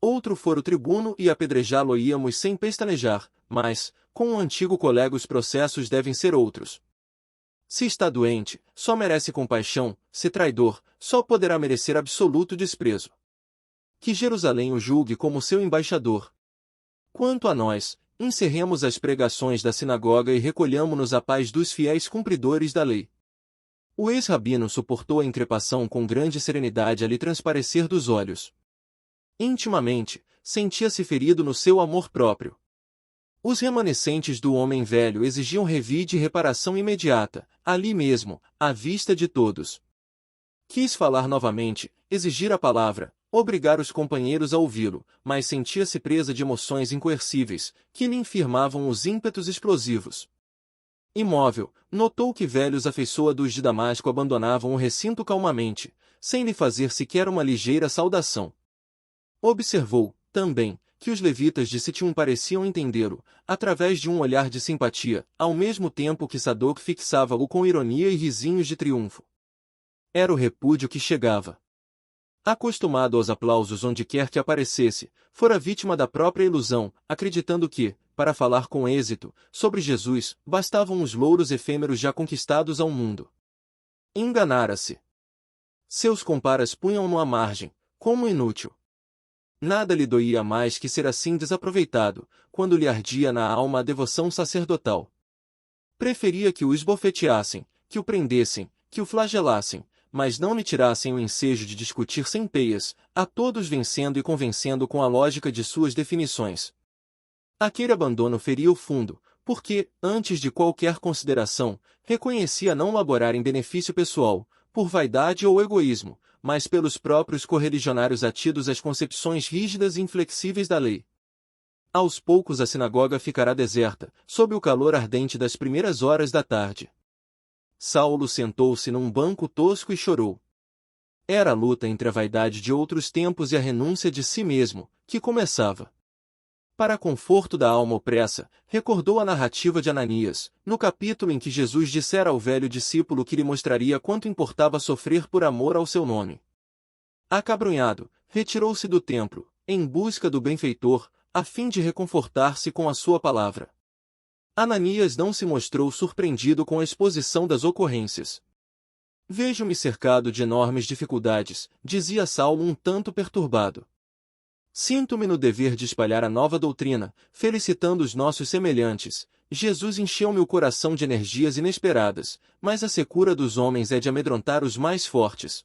Outro fora o tribuno e apedrejá-lo-íamos sem pestanejar, mas, com o antigo colega, os processos devem ser outros. Se está doente, só merece compaixão; se traidor, só poderá merecer absoluto desprezo. Que Jerusalém o julgue como seu embaixador. Quanto a nós, encerremos as pregações da sinagoga e recolhamo-nos à paz dos fiéis cumpridores da lei. O ex-rabino suportou a increpação com grande serenidade a lhe transparecer dos olhos. Intimamente, sentia-se ferido no seu amor próprio. Os remanescentes do homem velho exigiam revide e reparação imediata, ali mesmo, à vista de todos. Quis falar novamente, exigir a palavra, obrigar os companheiros a ouvi-lo, mas sentia-se presa de emoções incoercíveis, que lhe infirmavam os ímpetos explosivos. Imóvel, notou que velhos afeiçoados de Damasco abandonavam o recinto calmamente, sem lhe fazer sequer uma ligeira saudação. Observou, também, que os levitas de Sitim pareciam entendê-lo, através de um olhar de simpatia, ao mesmo tempo que Sadoc fixava-o com ironia e risinhos de triunfo. Era o repúdio que chegava. Acostumado aos aplausos onde quer que aparecesse, fora vítima da própria ilusão, acreditando que, para falar com êxito, sobre Jesus, bastavam os louros efêmeros já conquistados ao mundo. Enganara-se. Seus comparas punham-no à margem, como inútil. Nada lhe doía mais que ser assim desaproveitado, quando lhe ardia na alma a devoção sacerdotal. Preferia que o esbofeteassem, que o prendessem, que o flagelassem, mas não lhe tirassem o ensejo de discutir sem peias, a todos vencendo e convencendo com a lógica de suas definições. Aquele abandono feria o fundo, porque, antes de qualquer consideração, reconhecia não laborar em benefício pessoal, por vaidade ou egoísmo, mas pelos próprios correligionários atidos às concepções rígidas e inflexíveis da lei. Aos poucos a sinagoga ficará deserta, sob o calor ardente das primeiras horas da tarde. Saulo sentou-se num banco tosco e chorou. Era a luta entre a vaidade de outros tempos e a renúncia de si mesmo, que começava. Para conforto da alma opressa, recordou a narrativa de Ananias, no capítulo em que Jesus dissera ao velho discípulo que lhe mostraria quanto importava sofrer por amor ao seu nome. Acabrunhado, retirou-se do templo, em busca do benfeitor, a fim de reconfortar-se com a sua palavra. Ananias não se mostrou surpreendido com a exposição das ocorrências. Vejo-me cercado de enormes dificuldades, dizia Saulo um tanto perturbado. Sinto-me no dever de espalhar a nova doutrina, felicitando os nossos semelhantes. Jesus encheu-me o coração de energias inesperadas, mas a secura dos homens é de amedrontar os mais fortes.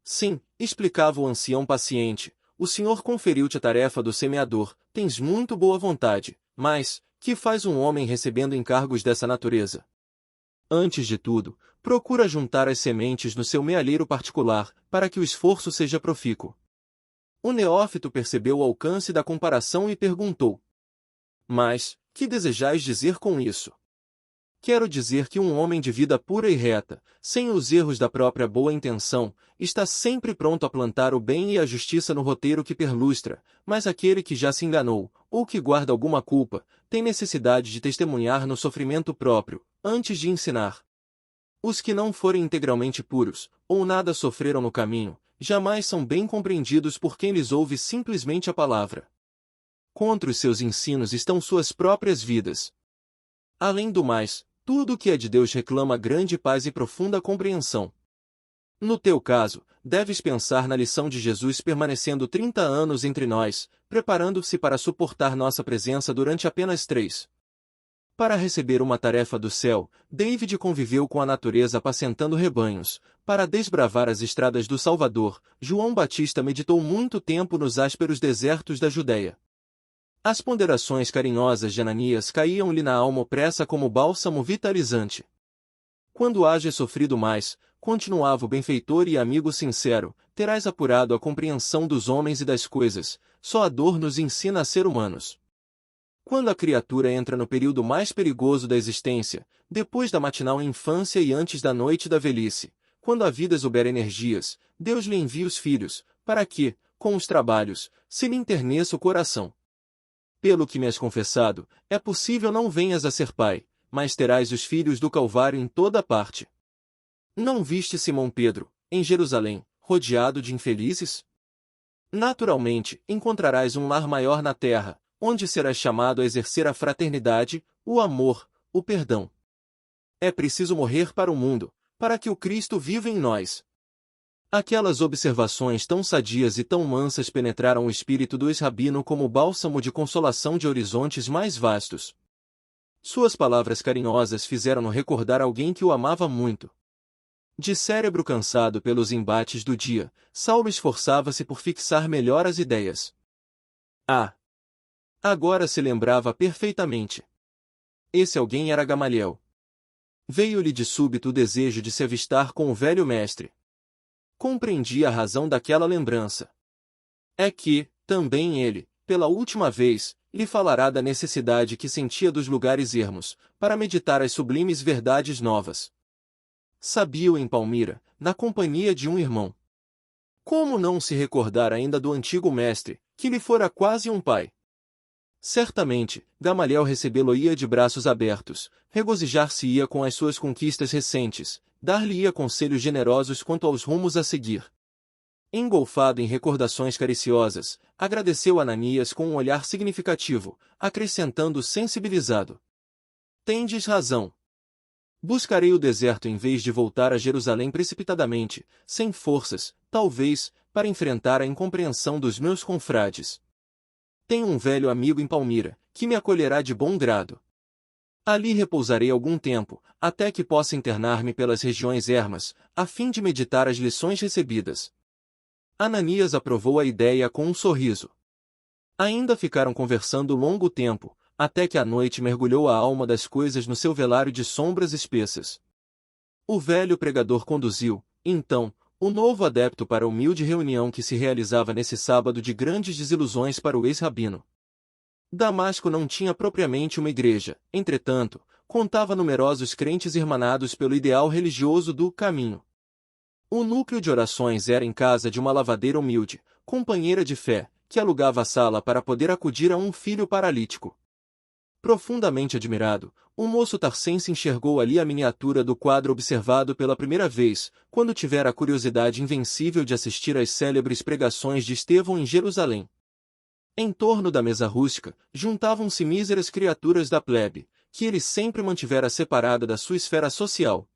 Sim, explicava o ancião paciente, o Senhor conferiu-te a tarefa do semeador, tens muito boa vontade, mas, que faz um homem recebendo encargos dessa natureza? Antes de tudo, procura juntar as sementes no seu mealheiro particular, para que o esforço seja profícuo. O neófito percebeu o alcance da comparação e perguntou: Mas, que desejais dizer com isso? Quero dizer que um homem de vida pura e reta, sem os erros da própria boa intenção, está sempre pronto a plantar o bem e a justiça no roteiro que perlustra, mas aquele que já se enganou, ou que guarda alguma culpa, tem necessidade de testemunhar no sofrimento próprio, antes de ensinar. Os que não forem integralmente puros, ou nada sofreram no caminho, jamais são bem compreendidos por quem lhes ouve simplesmente a palavra. Contra os seus ensinos estão suas próprias vidas. Além do mais, tudo o que é de Deus reclama grande paz e profunda compreensão. No teu caso, deves pensar na lição de Jesus permanecendo 30 anos entre nós, preparando-se para suportar nossa presença durante apenas 3. Para receber uma tarefa do céu, David conviveu com a natureza apacentando rebanhos. Para desbravar as estradas do Salvador, João Batista meditou muito tempo nos ásperos desertos da Judéia. As ponderações carinhosas de Ananias caíam-lhe na alma opressa como bálsamo vitalizante. Quando haja sofrido mais, continuava o benfeitor e amigo sincero, terás apurado a compreensão dos homens e das coisas, só a dor nos ensina a ser humanos. Quando a criatura entra no período mais perigoso da existência, depois da matinal infância e antes da noite da velhice, quando a vida exubera energias, Deus lhe envia os filhos, para que, com os trabalhos, se lhe enterneça o coração. Pelo que me has confessado, é possível não venhas a ser pai, mas terás os filhos do Calvário em toda parte. Não viste Simão Pedro, em Jerusalém, rodeado de infelizes? Naturalmente, encontrarás um lar maior na terra, onde serás chamado a exercer a fraternidade, o amor, o perdão. É preciso morrer para o mundo, para que o Cristo viva em nós. Aquelas observações tão sadias e tão mansas penetraram o espírito do ex-rabino como bálsamo de consolação de horizontes mais vastos. Suas palavras carinhosas fizeram-no recordar alguém que o amava muito. De cérebro cansado pelos embates do dia, Saulo esforçava-se por fixar melhor as ideias. Agora se lembrava perfeitamente. Esse alguém era Gamaliel. Veio-lhe de súbito o desejo de se avistar com o velho mestre. Compreendia a razão daquela lembrança. É que, também ele, pela última vez, lhe falará da necessidade que sentia dos lugares ermos, para meditar as sublimes verdades novas. Sabia-o em Palmira, na companhia de um irmão. Como não se recordar ainda do antigo mestre, que lhe fora quase um pai? Certamente, Gamaliel recebê-lo-ia de braços abertos, regozijar-se-ia com as suas conquistas recentes, dar-lhe-ia conselhos generosos quanto aos rumos a seguir. Engolfado em recordações cariciosas, agradeceu Ananias com um olhar significativo, acrescentando sensibilizado: "Tendes razão. Buscarei o deserto em vez de voltar a Jerusalém precipitadamente, sem forças, talvez, para enfrentar a incompreensão dos meus confrades. Tenho um velho amigo em Palmira, que me acolherá de bom grado. Ali repousarei algum tempo, até que possa internar-me pelas regiões ermas, a fim de meditar as lições recebidas." Ananias aprovou a ideia com um sorriso. Ainda ficaram conversando longo tempo, até que a noite mergulhou a alma das coisas no seu velário de sombras espessas. O velho pregador conduziu, então, o novo adepto para a humilde reunião que se realizava nesse sábado de grandes desilusões para o ex-rabino. Damasco não tinha propriamente uma igreja, entretanto, contava numerosos crentes irmanados pelo ideal religioso do caminho. O núcleo de orações era em casa de uma lavadeira humilde, companheira de fé, que alugava a sala para poder acudir a um filho paralítico. Profundamente admirado, o moço tarcense enxergou ali a miniatura do quadro observado pela primeira vez, quando tivera a curiosidade invencível de assistir às célebres pregações de Estevão em Jerusalém. Em torno da mesa rústica, juntavam-se míseras criaturas da plebe, que ele sempre mantivera separada da sua esfera social.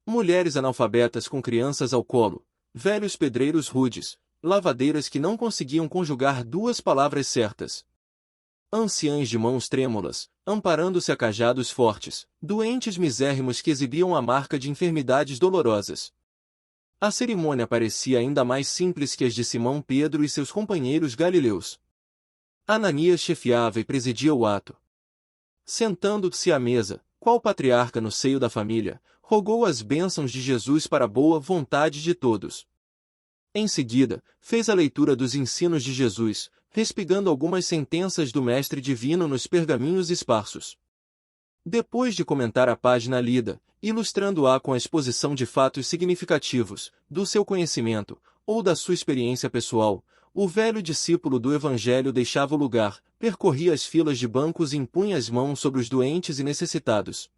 Mulheres analfabetas com crianças ao colo, velhos pedreiros rudes, lavadeiras que não conseguiam conjugar duas palavras certas. Anciães de mãos trêmulas, amparando-se a cajados fortes, doentes misérrimos que exibiam a marca de enfermidades dolorosas. A cerimônia parecia ainda mais simples que as de Simão Pedro e seus companheiros galileus. Ananias chefiava e presidia o ato. Sentando-se à mesa, qual patriarca no seio da família, rogou as bênçãos de Jesus para a boa vontade de todos. Em seguida, fez a leitura dos ensinos de Jesus, respigando algumas sentenças do Mestre Divino nos pergaminhos esparsos. Depois de comentar a página lida, ilustrando-a com a exposição de fatos significativos, do seu conhecimento, ou da sua experiência pessoal, o velho discípulo do Evangelho deixava o lugar, percorria as filas de bancos e impunha as mãos sobre os doentes e necessitados.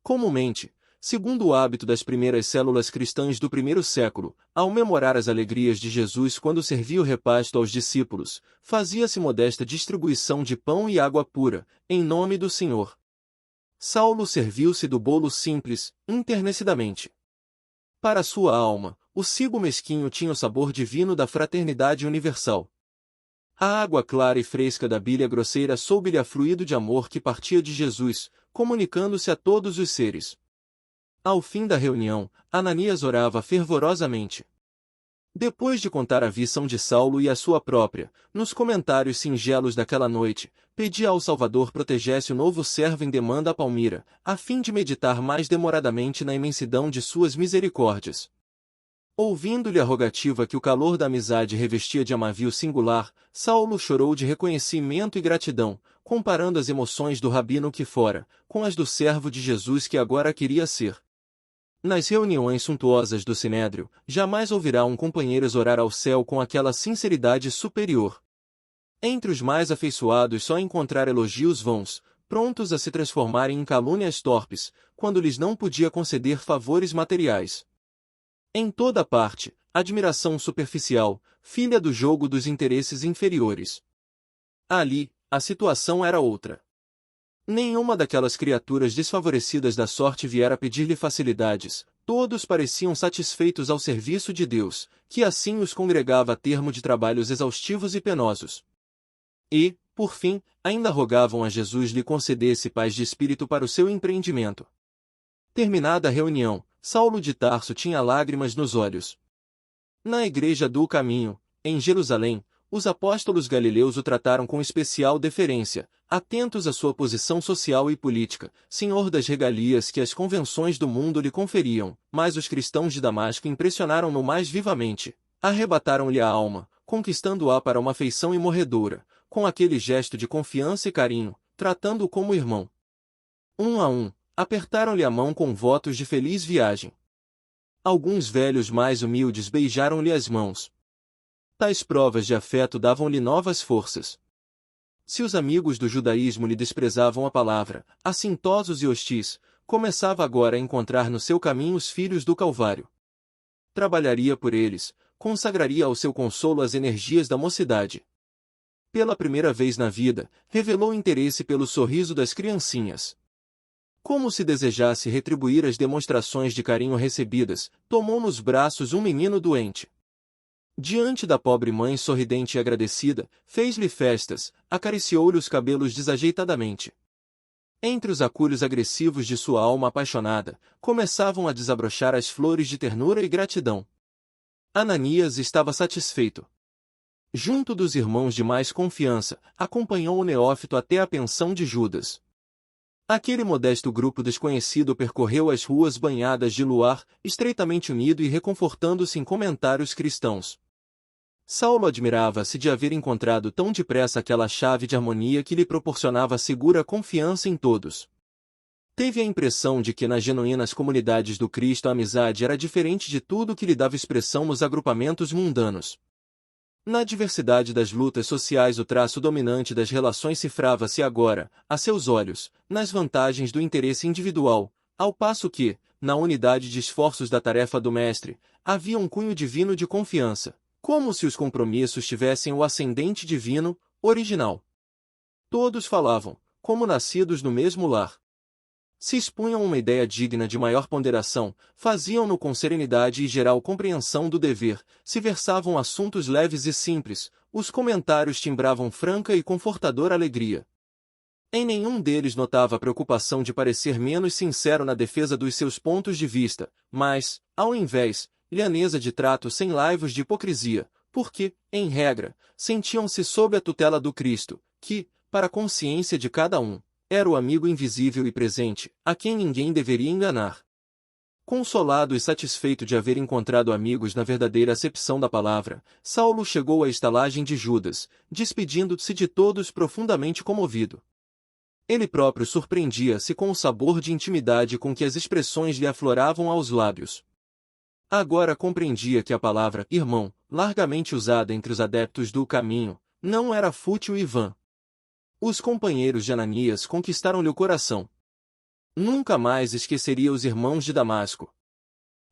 Comumente, segundo o hábito das primeiras células cristãs do primeiro século, ao memorar as alegrias de Jesus quando servia o repasto aos discípulos, fazia-se modesta distribuição de pão e água pura, em nome do Senhor. Saulo serviu-se do bolo simples, enternecidamente. Para sua alma, o cibo mesquinho tinha o sabor divino da fraternidade universal. A água clara e fresca da bilha grosseira soube-lhe a fluido de amor que partia de Jesus, comunicando-se a todos os seres. Ao fim da reunião, Ananias orava fervorosamente. Depois de contar a visão de Saulo e a sua própria, nos comentários singelos daquela noite, pedia ao Salvador protegesse o novo servo em demanda a Palmira, a fim de meditar mais demoradamente na imensidão de suas misericórdias. Ouvindo-lhe a rogativa que o calor da amizade revestia de amavio singular, Saulo chorou de reconhecimento e gratidão, comparando as emoções do rabino que fora, com as do servo de Jesus que agora queria ser. Nas reuniões suntuosas do Sinédrio, jamais ouvirá um companheiro exorar ao céu com aquela sinceridade superior. Entre os mais afeiçoados só encontrar elogios vãos, prontos a se transformarem em calúnias torpes, quando lhes não podia conceder favores materiais. Em toda parte, admiração superficial, filha do jogo dos interesses inferiores. Ali, a situação era outra. Nenhuma daquelas criaturas desfavorecidas da sorte viera pedir-lhe facilidades, todos pareciam satisfeitos ao serviço de Deus, que assim os congregava a termo de trabalhos exaustivos e penosos. E, por fim, ainda rogavam a Jesus lhe concedesse paz de espírito para o seu empreendimento. Terminada a reunião, Saulo de Tarso tinha lágrimas nos olhos. Na igreja do Caminho, em Jerusalém, os apóstolos galileus o trataram com especial deferência, atentos à sua posição social e política, senhor das regalias que as convenções do mundo lhe conferiam, mas os cristãos de Damasco impressionaram-no mais vivamente, arrebataram-lhe a alma, conquistando-a para uma afeição imorredoura, com aquele gesto de confiança e carinho, tratando-o como irmão. Um a um, apertaram-lhe a mão com votos de feliz viagem. Alguns velhos mais humildes beijaram-lhe as mãos. Tais provas de afeto davam-lhe novas forças. Se os amigos do judaísmo lhe desprezavam a palavra, assintosos e hostis, começava agora a encontrar no seu caminho os filhos do Calvário. Trabalharia por eles, consagraria ao seu consolo as energias da mocidade. Pela primeira vez na vida, revelou interesse pelo sorriso das criancinhas. Como se desejasse retribuir as demonstrações de carinho recebidas, tomou nos braços um menino doente. Diante da pobre mãe sorridente e agradecida, fez-lhe festas, acariciou-lhe os cabelos desajeitadamente. Entre os acúlios agressivos de sua alma apaixonada, começavam a desabrochar as flores de ternura e gratidão. Ananias estava satisfeito. Junto dos irmãos de mais confiança, acompanhou o neófito até a pensão de Judas. Aquele modesto grupo desconhecido percorreu as ruas banhadas de luar, estreitamente unido e reconfortando-se em comentários cristãos. Saulo admirava-se de haver encontrado tão depressa aquela chave de harmonia que lhe proporcionava segura confiança em todos. Teve a impressão de que nas genuínas comunidades do Cristo a amizade era diferente de tudo que lhe dava expressão nos agrupamentos mundanos. Na diversidade das lutas sociais o traço dominante das relações cifrava-se agora, a seus olhos, nas vantagens do interesse individual, ao passo que, na unidade de esforços da tarefa do Mestre, havia um cunho divino de confiança, como se os compromissos tivessem o ascendente divino, original. Todos falavam, como nascidos no mesmo lar. Se expunham uma ideia digna de maior ponderação, faziam-no com serenidade e geral compreensão do dever, se versavam assuntos leves e simples, os comentários timbravam franca e confortadora alegria. Em nenhum deles notava a preocupação de parecer menos sincero na defesa dos seus pontos de vista, mas, ao invés, lhaneza de trato sem laivos de hipocrisia, porque, em regra, sentiam-se sob a tutela do Cristo, que, para a consciência de cada um, era o amigo invisível e presente, a quem ninguém deveria enganar. Consolado e satisfeito de haver encontrado amigos na verdadeira acepção da palavra, Saulo chegou à estalagem de Judas, despedindo-se de todos profundamente comovido. Ele próprio surpreendia-se com o sabor de intimidade com que as expressões lhe afloravam aos lábios. Agora compreendia que a palavra irmão, largamente usada entre os adeptos do caminho, não era fútil e vã. Os companheiros de Ananias conquistaram-lhe o coração. Nunca mais esqueceria os irmãos de Damasco.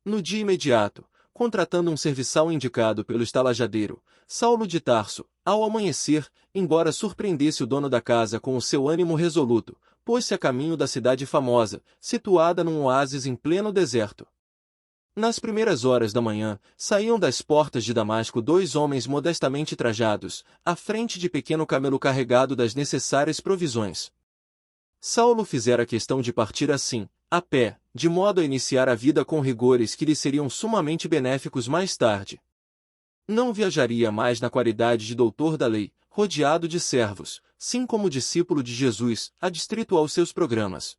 No dia imediato, contratando um serviçal indicado pelo estalajadeiro, Saulo de Tarso, ao amanhecer, embora surpreendesse o dono da casa com o seu ânimo resoluto, pôs-se a caminho da cidade famosa, situada num oásis em pleno deserto. Nas primeiras horas da manhã, saíam das portas de Damasco dois homens modestamente trajados, à frente de pequeno camelo carregado das necessárias provisões. Saulo fizera questão de partir assim, a pé, de modo a iniciar a vida com rigores que lhe seriam sumamente benéficos mais tarde. Não viajaria mais na qualidade de doutor da lei, rodeado de servos, sim como discípulo de Jesus, adstrito aos seus programas.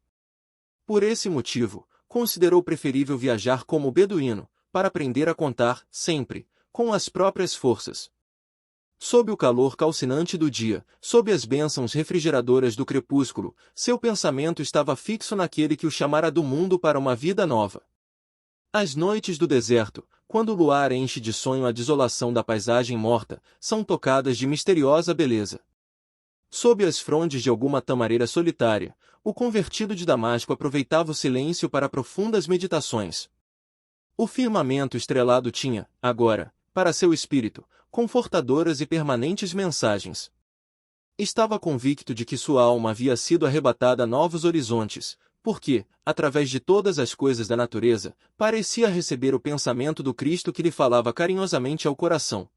Por esse motivo, considerou preferível viajar como beduíno, para aprender a contar, sempre, com as próprias forças. Sob o calor calcinante do dia, sob as bênçãos refrigeradoras do crepúsculo, seu pensamento estava fixo naquele que o chamara do mundo para uma vida nova. As noites do deserto, quando o luar enche de sonho a desolação da paisagem morta, são tocadas de misteriosa beleza. Sob as frondes de alguma tamareira solitária, o convertido de Damasco aproveitava o silêncio para profundas meditações. O firmamento estrelado tinha, agora, para seu espírito, confortadoras e permanentes mensagens. Estava convicto de que sua alma havia sido arrebatada a novos horizontes, porque, através de todas as coisas da natureza, parecia receber o pensamento do Cristo que lhe falava carinhosamente ao coração.